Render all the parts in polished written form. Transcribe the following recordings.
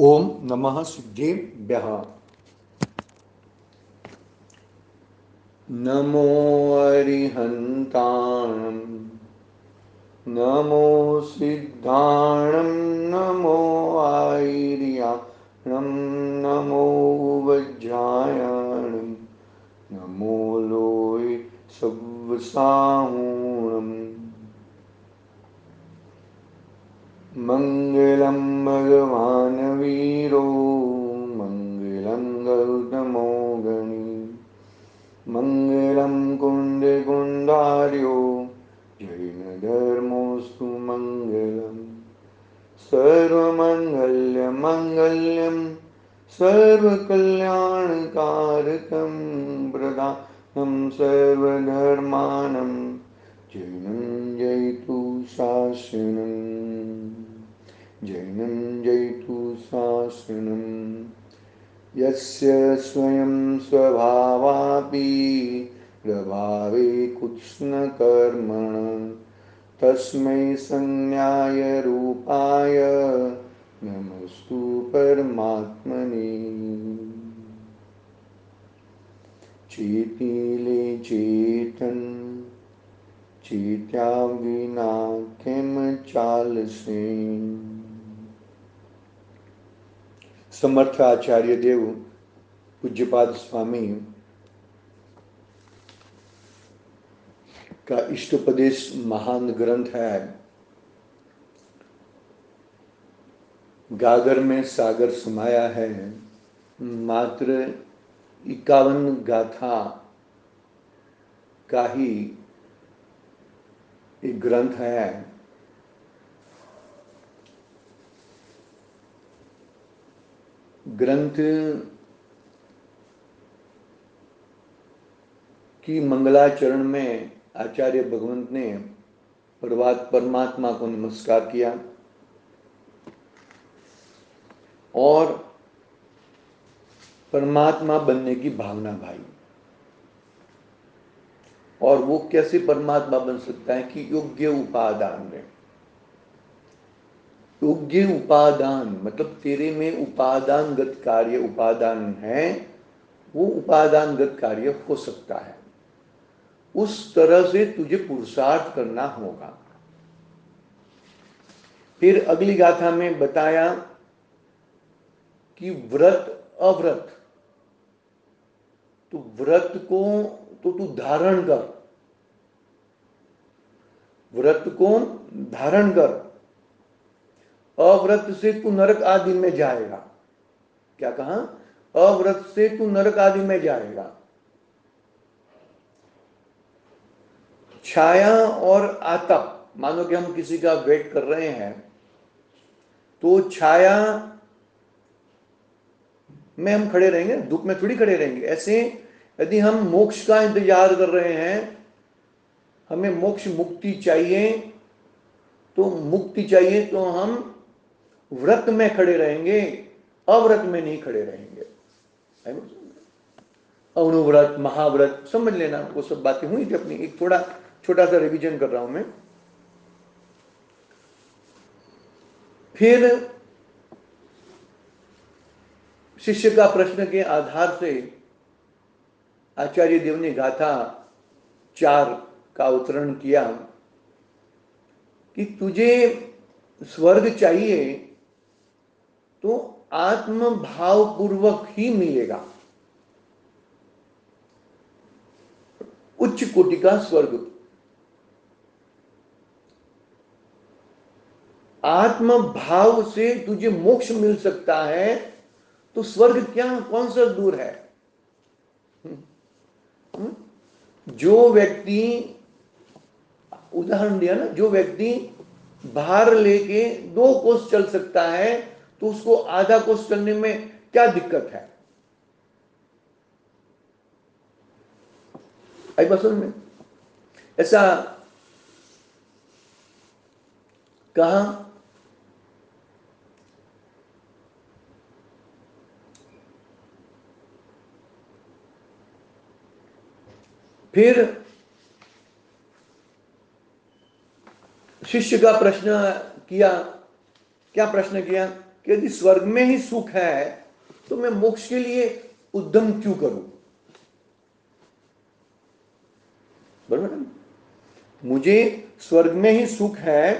ओम नमः सिद्धेभ्यः। नमो अरिहन्ताणं नमो सिद्धाणं नमो आयर्याणं नमो वज्रायणं नमो लोय सव्वसाहूणम् मङ्गलं भगवान् वीरो मङ्गलं गौतमो गणी मङ्गलं कुन्दकुण्डार्यो जैनधर्मोऽस्तु मङ्गलम् सर्वमङ्गल्यमङ्गल्यं सर्वकल्याणकारकं प्रदानं सर्वधर्मानं जैनं जयतु शासनम् जैनं जयतु शासनम् यस्य स्वयं स्वभावापि प्रभावे कृत्स्नकर्मण तस्मै संज्ञाय रूपाय नमस्तु परमात्मने चेतिले चेतन चेत्या विना किम चालसे। समर्थ आचार्य देव पूज्यपाद स्वामी का इष्टोपदेश महान ग्रंथ है। गागर में सागर समाया है। मात्र 51 गाथा का ही एक ग्रंथ है। ग्रंथ की मंगलाचरण में आचार्य भगवंत ने परमात्मा को नमस्कार किया और परमात्मा बनने की भावना भाई। और वो कैसे परमात्मा बन सकता है कि योग्य उपादान में। योग्य उपादान मतलब तेरे में उपादानगत कार्य उपादान है, वो उपादानगत कार्य हो सकता है। उस तरह से तुझे पुरुषार्थ करना होगा। फिर अगली गाथा में बताया कि व्रत अव्रत, तो व्रत को तो तू धारण कर, व्रत को धारण कर, अव्रत से तू नरक आदि में जाएगा। क्या कहा? अव्रत से तू नरक आदि में जाएगा। छाया और आतप, मानो कि हम किसी का वेट कर रहे हैं, तो छाया में हम खड़े रहेंगे, धूप में थोड़ी खड़े रहेंगे। ऐसे यदि हम मोक्ष का इंतजार कर रहे हैं, हमें मोक्ष मुक्ति चाहिए, तो मुक्ति चाहिए तो हम व्रत में खड़े रहेंगे, अव्रत में नहीं खड़े रहेंगे। अनुव्रत महाव्रत समझ लेना, वो सब बातें हुई थी अपनी। एक थोड़ा छोटा सा रिवीजन कर रहा हूं मैं। फिर शिष्य का प्रश्न के आधार से आचार्य देव ने गाथा 4 का अवतरण किया कि तुझे स्वर्ग चाहिए तो आत्म भाव पूर्वक ही मिलेगा। उच्च कोटि का स्वर्ग, आत्म भाव से तुझे मोक्ष मिल सकता है, तो स्वर्ग क्या कौन सा दूर है। जो व्यक्ति, उदाहरण दिया ना, जो व्यक्ति भार लेके 2 कोस चल सकता है, तो उसको आधा कोस चलने में क्या दिक्कत है? आई बसन में ऐसा कहा। फिर शिष्य का प्रश्न किया। क्या प्रश्न किया? कि यदि स्वर्ग में ही सुख है तो मैं मोक्ष के लिए उद्यम क्यों करूं? बराबर है? मुझे स्वर्ग में ही सुख है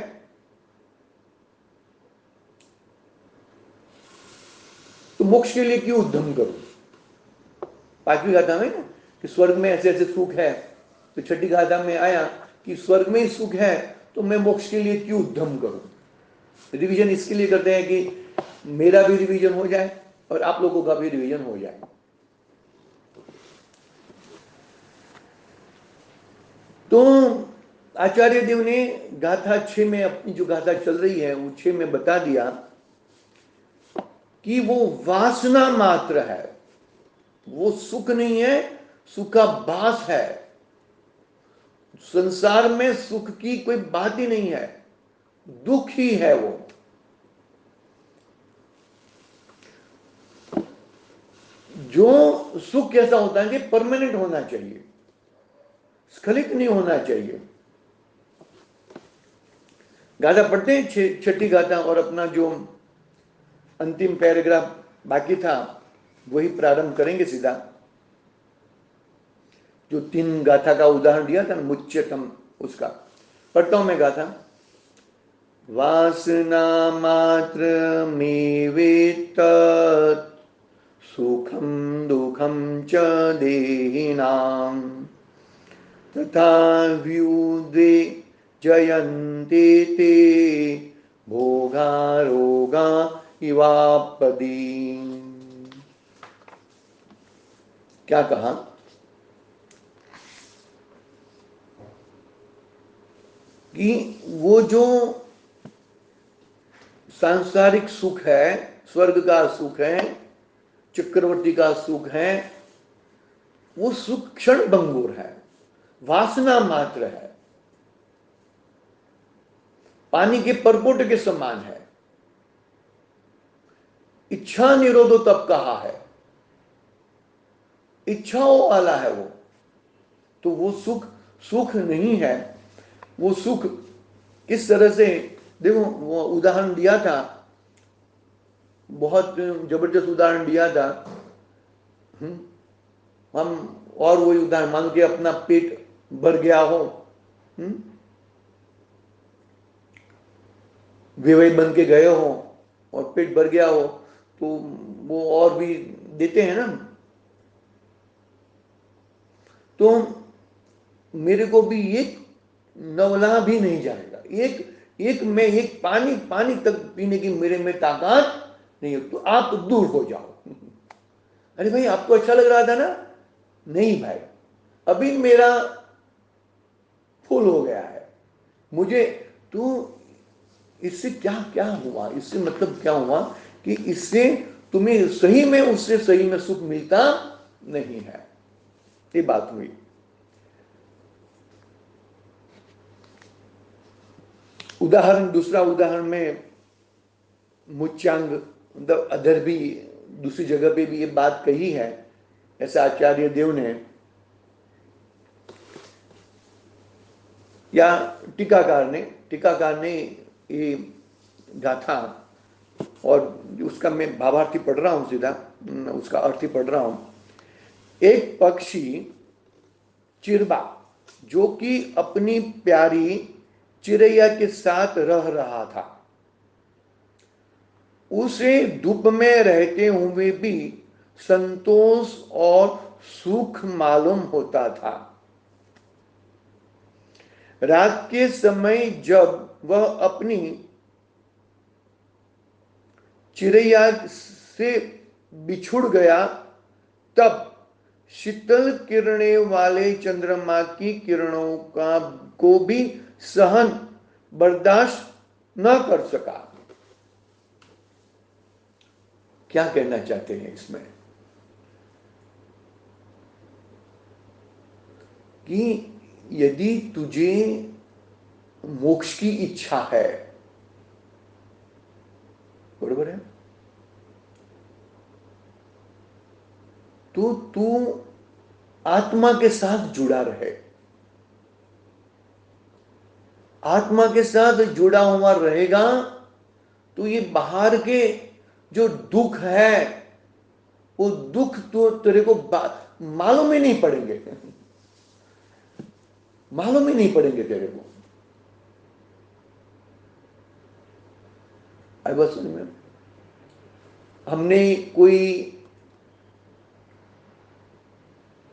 तो मोक्ष के लिए क्यों उद्यम करूं? पांचवी गाथा में ना कि स्वर्ग में ऐसे ऐसे सुख है, तो छठी गाथा में आया कि स्वर्ग में ही सुख है तो मैं मोक्ष के लिए क्यों उद्यम करूं। रिवीजन इसके लिए करते हैं कि मेरा भी रिवीजन हो जाए और आप लोगों का भी रिवीजन हो जाए। तो आचार्य देव ने गाथा 6 में, अपनी जो गाथा चल रही है वो 6 में बता दिया कि वो वासना मात्र है, वो सुख नहीं है, सुख का भास है। संसार में सुख की कोई बात ही नहीं है, दुख ही है वो। जो सुख कैसा होता है कि परमानेंट होना चाहिए, स्खलित नहीं होना चाहिए। गाथा पढ़ते हैं छठी गाथा, और अपना जो अंतिम पैराग्राफ बाकी था वही प्रारंभ करेंगे सीधा। जो 3 गाथा का उदाहरण दिया था ना, मुच्यतम, उसका पढ़ता हूं मैं गाथा। वासना मात्र में वेत्तत् सुखम दुखम च देहिनां तथा व्युदे जयन्ते ते भोगा रोगा इवापदी। क्या कहा कि वो जो सांसारिक सुख है, स्वर्ग का सुख है, चक्रवर्ती का सुख है, वो सुख क्षण भंगुर है, वासना मात्र है, पानी के परपोट के समान है। इच्छा निरोधो तब कहा है, इच्छाओं वाला है वो, तो वो सुख सुख नहीं है। वो सुख किस तरह से, देखो वो उदाहरण दिया था, बहुत जबरदस्त उदाहरण दिया था। हम और वही उदाहरण मान के अपना पेट भर गया हो, विवई बन के गए हो और पेट भर गया हो, तो वो और भी देते हैं ना। तो मेरे को भी एक नवला भी नहीं जाएगा, एक पानी पानी तक पीने की मेरे में ताकत नहीं है, तो आप दूर हो जाओ। अरे भाई आपको अच्छा लग रहा था ना, नहीं भाई अभी मेरा फुल हो गया है, मुझे तो इससे क्या क्या हुआ, इससे मतलब क्या हुआ कि इससे तुम्हें सही में, उससे सही में सुख मिलता नहीं है। ये बात हुई। उदाहरण, दूसरा उदाहरण में मुच्यांग, मतलब अदर भी दूसरी जगह पे भी ये बात कही है, ऐसे आचार्य देव ने या टीकाकार ने ये गाथा, और उसका मैं भावार्थी पढ़ रहा हूं, सीधा उसका अर्थी पढ़ रहा हूं। एक पक्षी चिरबा जो कि अपनी प्यारी चिड़ैया के साथ रह रहा था, उसे धूप में रहते हुए भी संतोष और सुख मालूम होता था। रात के समय जब वह अपनी चिड़ैया से बिछुड़ गया, तब शीतल किरणें वाले चंद्रमा की किरणों का को भी सहन बर्दाश्त न कर सका। क्या कहना चाहते हैं इसमें कि यदि तुझे मोक्ष की इच्छा है, बरोबर है, तो तू आत्मा के साथ जुड़ा रहे, आत्मा के साथ जुड़ा हुआ रहेगा तो ये बाहर के जो दुख है वो दुख तो तेरे को मालूम ही नहीं पड़ेंगे, मालूम ही नहीं पड़ेंगे तेरे को। आई बस में हमने कोई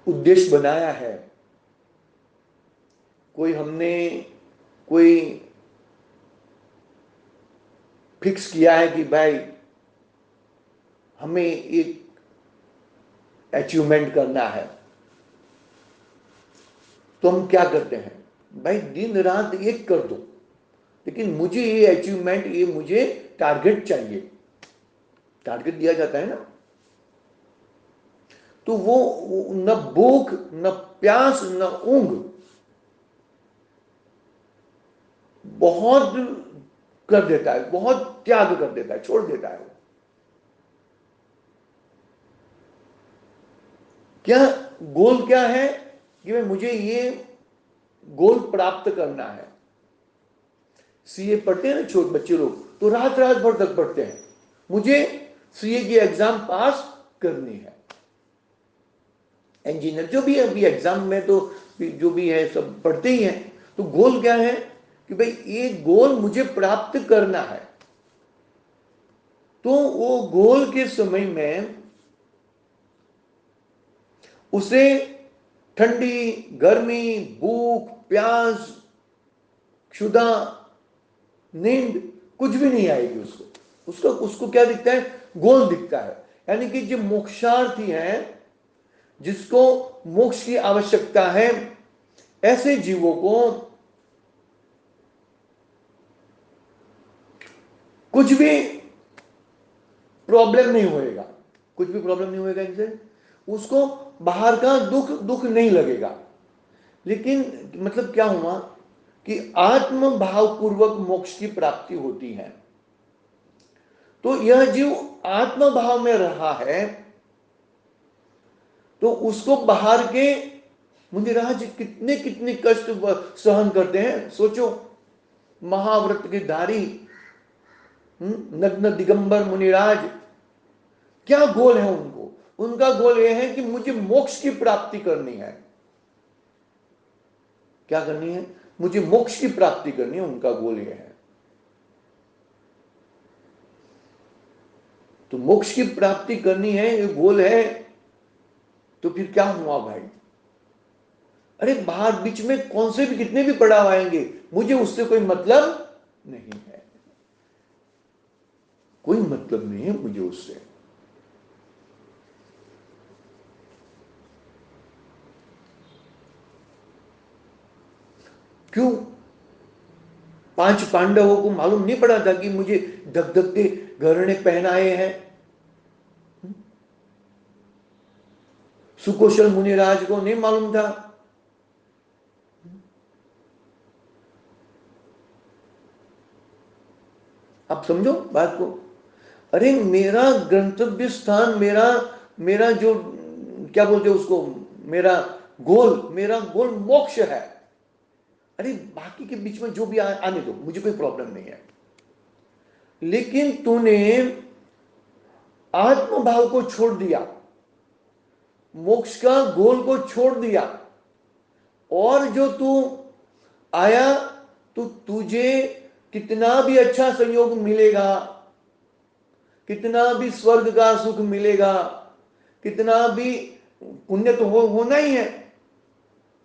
उद्देश्य बनाया है, कोई हमने कोई फिक्स किया है कि भाई हमें एक अचीवमेंट करना है, तो हम क्या करते हैं, भाई दिन रात एक कर दो, लेकिन मुझे ये अचीवमेंट, ये मुझे टारगेट चाहिए, टारगेट दिया जाता है ना। तो वो न भूख न प्यास न ऊंघ, बहुत कर देता है, बहुत त्याग कर देता है, छोड़ देता है। वो क्या गोल क्या है कि भाई मुझे ये गोल प्राप्त करना है। सीए पढ़ते हैं ना छोटे बच्चे लोग, तो रात रात भर तक पढ़ते हैं, मुझे सीए की एग्जाम पास करनी है। इंजीनियर जो भी है अभी एग्जाम में तो जो भी है सब पढ़ते ही हैं। तो गोल क्या है कि भाई ये गोल मुझे प्राप्त करना है। तो वो गोल के समय में उसे ठंडी गर्मी भूख प्यास क्षुधा नींद कुछ भी नहीं आएगी उसको। उसको उसको क्या दिखता है, गोल दिखता है। यानी कि जो मोक्षार्थी हैं, जिसको मोक्ष की आवश्यकता है, ऐसे जीवों को कुछ भी प्रॉब्लम नहीं होएगा, कुछ भी प्रॉब्लम नहीं होएगा इनसे, उसको बाहर का दुख दुख नहीं लगेगा। लेकिन मतलब क्या हुआ कि आत्म भाव पूर्वक मोक्ष की प्राप्ति होती है। तो यह जीव आत्म भाव में रहा है, तो उसको बाहर के मुनिराज कितने कितने कष्ट सहन करते हैं। सोचो, महाव्रत के धारी नग्न दिगंबर मुनिराज, क्या गोल है उनको, उनका गोल यह है कि मुझे मोक्ष की प्राप्ति करनी है। क्या करनी है, मुझे मोक्ष की प्राप्ति करनी है, उनका गोल यह है। तो मोक्ष की प्राप्ति करनी है, ये गोल है। तो फिर क्या हुआ भाई, अरे बाहर बीच में कौन से भी कितने भी पड़ाव आएंगे, मुझे उससे कोई मतलब नहीं है, कोई मतलब नहीं है मुझे उससे। क्यों, 5 पांडवों को मालूम नहीं पड़ा था कि मुझे धकधकते घरने पहनाए हैं। सुकौशल मुनिराज को नहीं मालूम था। आप समझो बात को। अरे मेरा गंतव्य स्थान, मेरा मेरा जो क्या बोलते उसको, मेरा गोल मोक्ष है। अरे बाकी के बीच में जो भी आने दो, मुझे कोई प्रॉब्लम नहीं है। लेकिन तूने आत्म भाव को छोड़ दिया, मोक्ष का गोल को छोड़ दिया, और जो तू आया, तो तुझे कितना भी अच्छा संयोग मिलेगा, कितना भी स्वर्ग का सुख मिलेगा, कितना भी पुण्य तो होना ही है,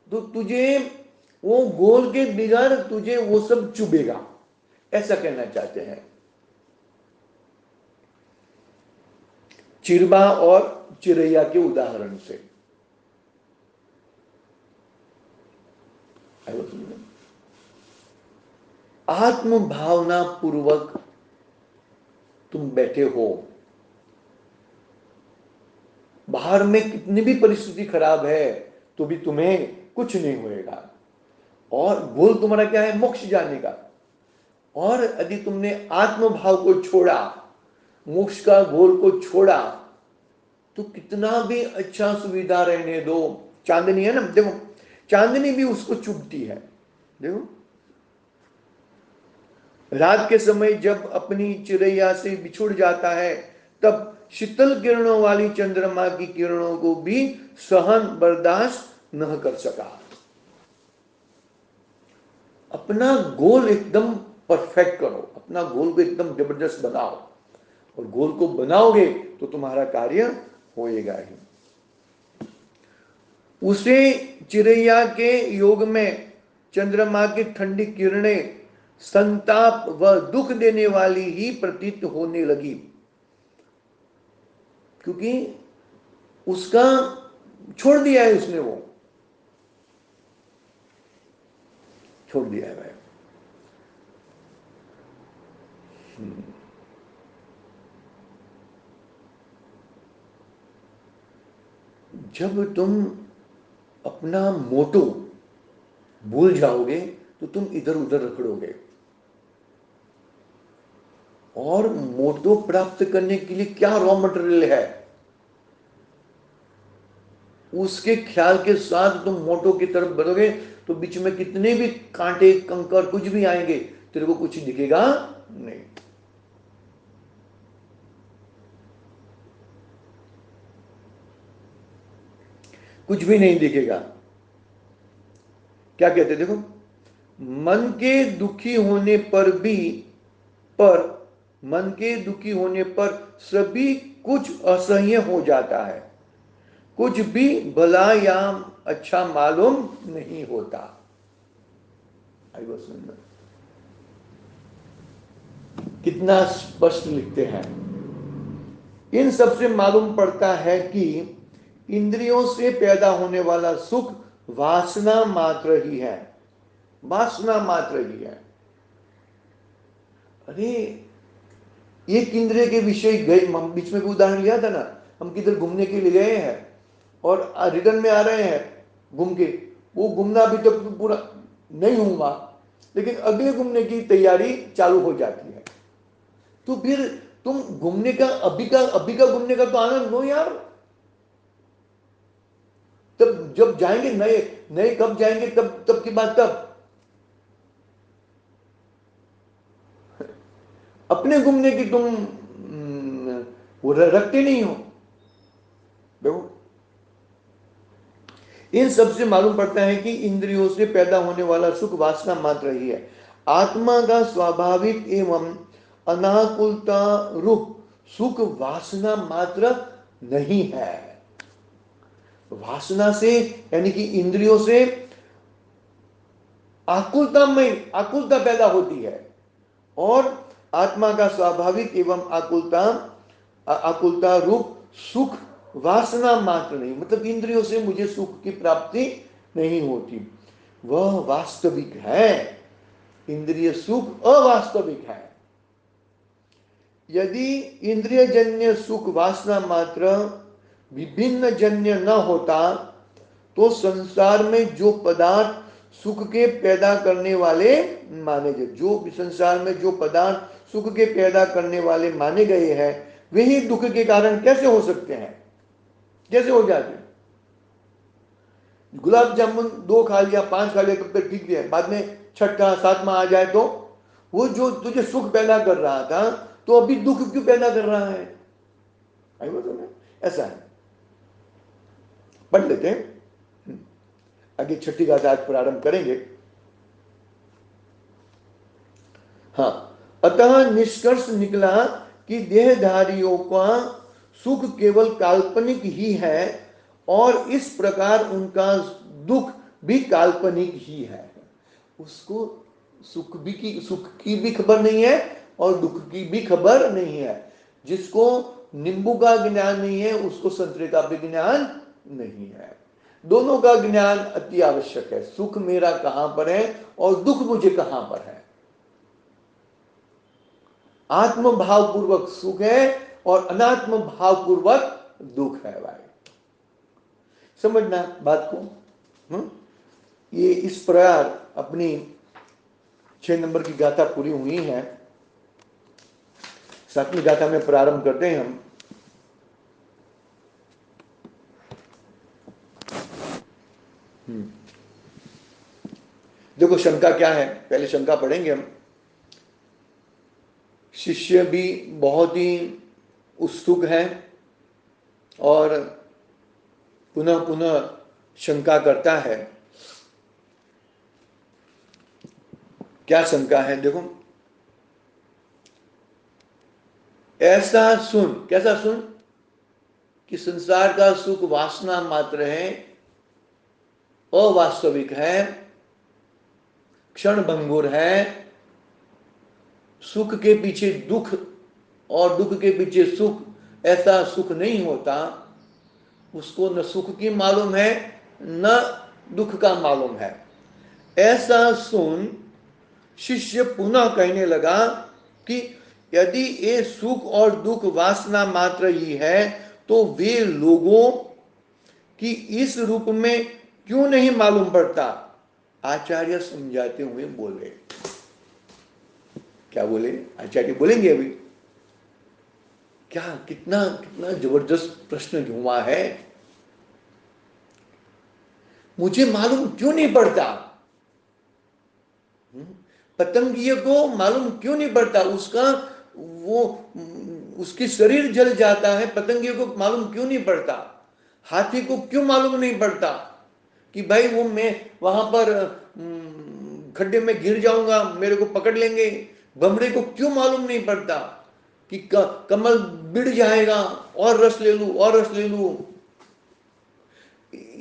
तो तुझे वो गोल के बिगड़ तुझे वो सब चुभेगा, ऐसा कहना चाहते हैं। चिरबा और चिरैया के उदाहरण से आत्म भावना पूर्वक तुम बैठे हो, बाहर में कितनी भी परिस्थिति खराब है तो भी तुम्हें कुछ नहीं होएगा, और गोल तुम्हारा क्या है, मोक्ष जाने का। और यदि तुमने आत्म भाव को छोड़ा, मोक्ष का गोल को छोड़ा, तो कितना भी अच्छा सुविधा रहने दो, चांदनी है ना, देखो चांदनी भी उसको चुभती है। देखो रात के समय जब अपनी चिड़ैया से बिछुड़ जाता है, तब शीतल किरणों वाली चंद्रमा की किरणों को भी सहन बर्दाश्त न कर सका। अपना गोल एकदम परफेक्ट करो, अपना गोल को एकदम जबरदस्त बनाओ, और गोल को बनाओगे तो तुम्हारा कार्य होएगा ही। उसे चिरैया के योग में चंद्रमा की ठंडी किरणें संताप व दुख देने वाली ही प्रतीत होने लगी, क्योंकि उसका छोड़ दिया है, उसने वो छोड़ दिया है भाई। जब तुम अपना मोटो भूल जाओगे तो तुम इधर उधर रखड़ोगे, और मोटो प्राप्त करने के लिए क्या रॉ मटेरियल है, उसके ख्याल के साथ तुम मोटो की तरफ बढ़ोगे तो बीच में कितने भी कांटे कंकर कुछ भी आएंगे, तेरे को कुछ दिखेगा नहीं। कुछ भी नहीं दिखेगा। क्या कहते देखो, मन के दुखी होने पर भी, पर मन के दुखी होने पर सभी कुछ असह्य हो जाता है, कुछ भी भला या अच्छा मालूम नहीं होता। आई वो सुंदर, कितना स्पष्ट लिखते हैं। इन सबसे मालूम पड़ता है कि इंद्रियों से पैदा होने वाला सुख वासना मात्र ही है, वासना मात्र ही है। अरे एक इंद्रिय के विषय गए, हम बीच में भी उदाहरण लिया था ना, हम किधर घूमने के लिए गए हैं और रिटर्न में आ रहे हैं घूम के, वो घूमना अभी तक तो पूरा नहीं हुआ, लेकिन अगले घूमने की तैयारी चालू हो जाती है। तो फिर तुम घूमने का अभी का घूमने का तो आनंद लो यार। तब जब जाएंगे नए नए कब जाएंगे, तब तब की बात तब। अपने घूमने की तुम वो रखते नहीं हो। देखो, इन सबसे मालूम पड़ता है कि इंद्रियों से पैदा होने वाला सुख वासना मात्र ही है। आत्मा का स्वाभाविक एवं अनाकुलता रूप सुख वासना मात्र नहीं है। वासना से यानी कि इंद्रियों से आकुलता पैदा होती है, और आत्मा का स्वाभाविक एवं आकुलता रूप सुख वासना मात्र नहीं, मतलब इंद्रियों से मुझे सुख की प्राप्ति नहीं होती, वह वास्तविक है। इंद्रिय सुख अवास्तविक है। यदि इंद्रिय जन्य सुख वासना मात्र विभिन्न जन्य न होता तो संसार में जो पदार्थ सुख के पैदा करने वाले माने गए, जो संसार में जो पदार्थ सुख के पैदा करने वाले माने गए हैं, वही दुख के कारण कैसे हो सकते हैं, कैसे हो जाते? गुलाब जामुन 2 खा लिया, 5 खा लिया तब तक ठीक है, बाद में छठा सातवां आ जाए तो वो जो तुझे सुख पैदा कर रहा था तो अभी दुख क्यों पैदा कर रहा है? आई बात है? ऐसा है। पढ़ लेते हैं, आगे छठी गाथा आज प्रारंभ करेंगे। हाँ, अतः निष्कर्ष निकला कि देहधारियों का सुख केवल काल्पनिक ही है, और इस प्रकार उनका दुख भी काल्पनिक ही है। उसको सुख की भी खबर नहीं है और दुख की भी खबर नहीं है। जिसको नींबू का ज्ञान नहीं है उसको संतरे का भी ज्ञान नहीं है। दोनों का ज्ञान अति आवश्यक है। सुख मेरा कहां पर है और दुख मुझे कहां पर है। आत्म भावपूर्वक सुख है और अनात्म भावपूर्वक दुख है भाई। समझना बात को। ये इस प्रकार अपनी 6 नंबर की गाथा पूरी हुई है। 7वीं गाथा में प्रारंभ करते हैं हम। देखो शंका क्या है, पहले शंका पढ़ेंगे हम। शिष्य भी बहुत ही उत्सुक है और पुनः पुनः शंका करता है। क्या शंका है देखो, ऐसा सुन, कैसा सुन कि संसार का सुख वासना मात्र है, अवास्तविक है, क्षण भंगुर है, सुख के पीछे दुख और दुख के पीछे सुख, ऐसा सुख नहीं होता। उसको न सुख की मालूम है न दुख का मालूम है। ऐसा सुन शिष्य पुनः कहने लगा कि यदि ये सुख और दुख वासना मात्र ही है तो वे लोगों की इस रूप में क्यों नहीं मालूम पड़ता। आचार्य समझाते हुए बोले, क्या बोले आचार्य, बोलेंगे अभी। क्या कितना कितना जबरदस्त प्रश्न घुमा है। मुझे मालूम क्यों नहीं पड़ता, पतंगिए को मालूम क्यों नहीं पड़ता, उसका वो उसकी शरीर जल जाता है, पतंगिए को मालूम क्यों नहीं पड़ता। हाथी को क्यों मालूम नहीं पड़ता कि भाई वो मैं वहां पर खड्डे में गिर जाऊंगा, मेरे को पकड़ लेंगे। बमड़े को क्यों मालूम नहीं पड़ता कि कमल बिड़ जाएगा, और रस ले लूं और रस ले लूं।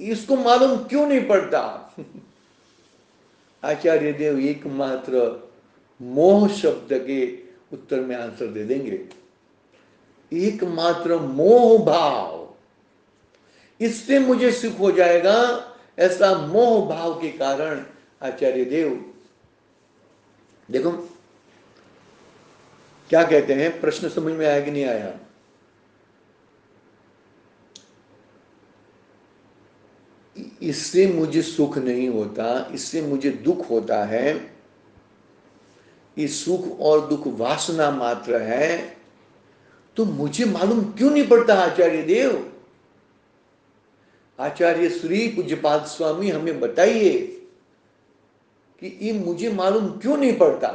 इसको मालूम क्यों नहीं पड़ता। आचार्य देव एकमात्र मोह शब्द के उत्तर में आंसर दे देंगे। एकमात्र मोह भाव, इससे मुझे सुख हो जाएगा, ऐसा मोह भाव के कारण आचार्य देव देखो क्या कहते हैं। प्रश्न समझ में आया कि नहीं आया। इससे मुझे सुख नहीं होता, इससे मुझे दुख होता है, ये सुख और दुख वासना मात्र है, तो मुझे मालूम क्यों नहीं पड़ता आचार्य देव। आचार्य श्री पूज्यपाद स्वामी हमें बताइए कि ये मुझे मालूम क्यों नहीं पड़ता।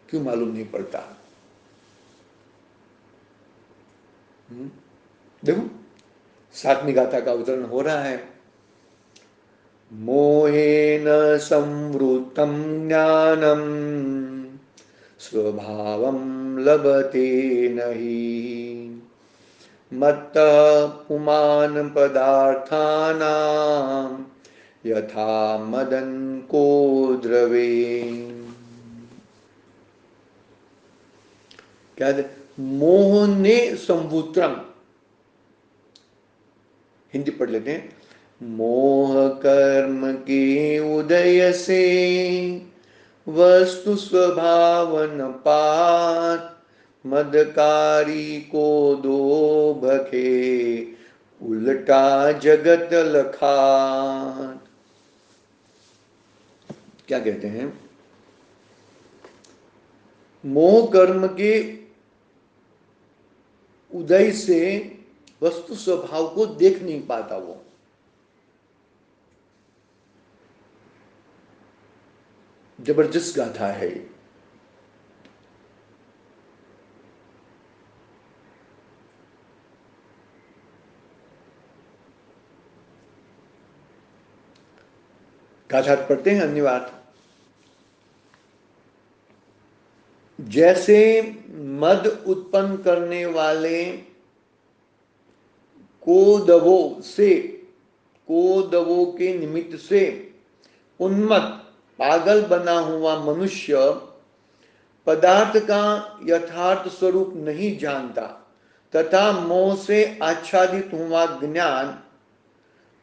क्यों मालूम नहीं पड़ता। देखो सातवीं गाथा का अवतरण हो रहा है। मोहेन संवृतम ज्ञानम स्वभावम लभते नहीं, मत्तः पुमान पदार्थानां यथा मदन को द्रवे। क्या है? मोह ने संवुत्रम, हिंदी पढ़ लेते हैं। मोह कर्म के उदय से वस्तु स्वभावन पात, मदकारी को दो भखे उल्टा जगत लखात। क्या कहते हैं? मोह कर्म के उदय से वस्तु स्वभाव को देख नहीं पाता वो। जबरदस्त गाथा है। गाथा पढ़ते हैं धन्यवाद। जैसे मद उत्पन्न करने वाले कोदवों के निमित्त से उन्मत्त पागल बना हुआ मनुष्य पदार्थ का यथार्थ स्वरूप नहीं जानता तथा मोह से आच्छादित हुआ ज्ञान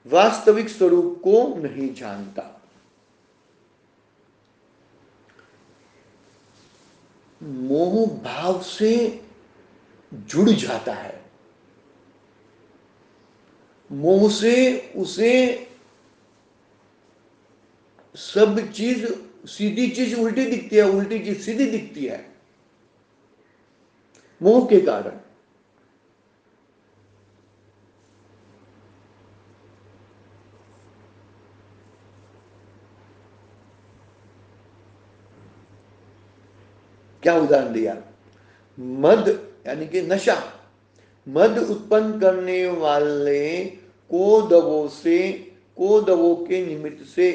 वास्तविक स्वरूप को नहीं जानता। मोह भाव से जुड़ जाता है, मोह से उसे सब चीज, सीधी चीज उल्टी दिखती है, उल्टी चीज सीधी दिखती है मोह के कारण। क्या उदाहरण दिया? मद यानी कि नशा, मद उत्पन्न करने वाले कोदवों के निमित्त से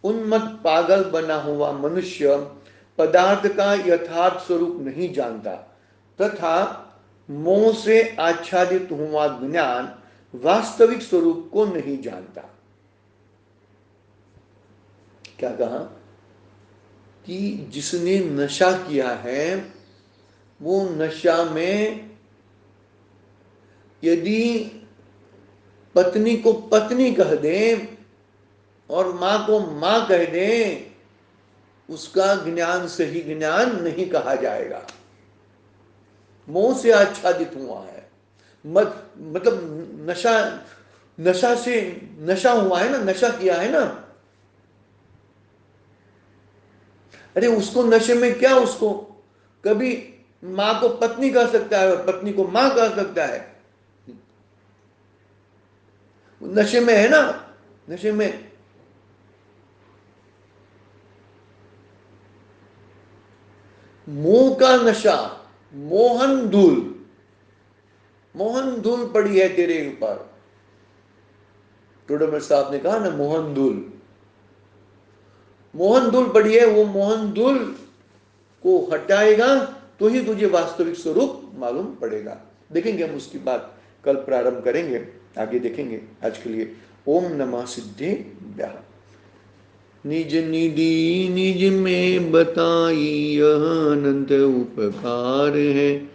उन्मत्त पागल बना हुआ मनुष्य पदार्थ का यथार्थ स्वरूप नहीं जानता तथा मोह से आच्छादित हुआ ज्ञान वास्तविक स्वरूप को नहीं जानता। क्या कहा कि जिसने नशा किया है वो नशा में यदि पत्नी को पत्नी कह दे और मां को मां कह दे, उसका ज्ञान सही ज्ञान नहीं कहा जाएगा। मोह से आच्छादित हुआ है, मतलब नशा हुआ है ना, नशा किया है ना। अरे उसको नशे में क्या, उसको कभी मां को पत्नी कह सकता है और पत्नी को मां कह सकता है, नशे में है ना, नशे में। मोह का नशा, मोहन धूल पड़ी है तेरे ऊपर। टोडरमल साहब ने कहा ना, मोहन धूल पड़ी है, वो मोहन धूल को हटाएगा तो ही तुझे वास्तविक स्वरूप मालूम पड़ेगा। देखेंगे हम उसकी बात कल प्रारंभ करेंगे, आगे देखेंगे। आज के लिए ओम नमः सिद्धेभ्यः। निज निधि निज में बताई यह अनंत उपकार है,